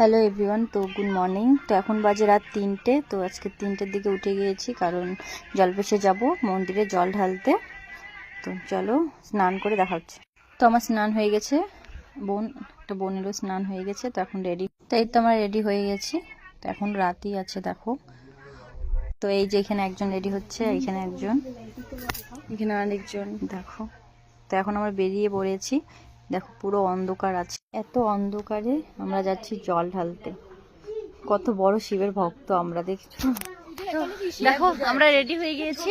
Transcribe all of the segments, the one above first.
Hello everyone, তো good morning. তো এখন বাজে রাত 3টে। তো আজকে 3টের দিকে উঠে গিয়েছি, কারণ জলপেশে যাব মন্দিরে জল ঢালতে। তো চলো স্নান করে দেখা হচ্ছে। তো আমার স্নান হয়ে গেছে, একটা বোনেরও স্নান হয়ে গেছে। তো এখন রেডি, তো এই তো আমরা রেডি হয়ে গেছি। তো এখন রাতই আছে দেখো। তো এই যে এখানে একজন রেডি হচ্ছে, এখানে একজন, এখানে আরেকজন দেখো। তো এখন আমরা বেরিয়ে পড়েছি। দেখো পুরো অন্ধকার আছে, এত অন্ধকারে আমরা যাচ্ছি জল ঢালতে। কত বড় শিবের ভক্ত আমরা, দেখছো। দেখো আমরা রেডি হয়ে গিয়েছি,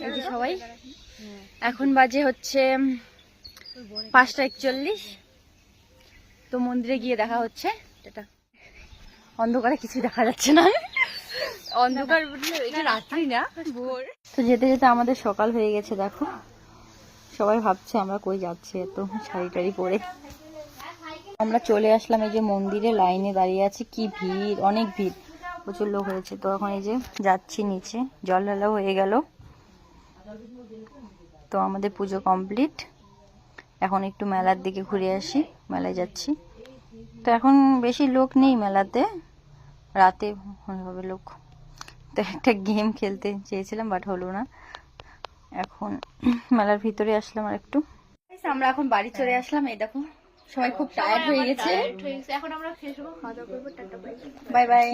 এই যে সবাই। এখন বাজে হচ্ছে 5টা 41। তো মন্দিরে গিয়ে দেখা হচ্ছে। এটা অন্ধকারে কিছু দেখা যাচ্ছে না, অন্ধকার এটা রাত্রি না, ভোর। তো যেতে যেতে আমাদের সকাল হয়ে গেছে দেখো। সবাই ভাবছে আমরা কই যাচ্ছি এত শাড়ি টাড়ি পরে। আমরা চলে আসলাম, এই যে মন্দিরে লাইনে দাঁড়িয়ে আছি। কি ভিড়, অনেক ভিড়, প্রচুর লোক হয়েছে। তো এখন এই যে যাচ্ছি নিচে, জল ঢালাও হয়ে গেল। তো আমাদের পুজো কমপ্লিট। এখন একটু মেলার দিকে ঘুরে আসি, মেলায় যাচ্ছি। তো এখন বেশি লোক নেই মেলাতে, রাতে হবে লোক। তো একটা গেম খেলতে চেয়েছিলাম, বাট হলো না। এখন মেলার ভিতরে আসলাম আর একটু। আমরা এখন বাড়ি চলে আসলাম। এই দেখো সবাই খুব টায়ার্ড হয়ে গেছে। এখন আমরা ফ্রেশ হবো, খাওয়া দাওয়া করবো। Tata bye bye.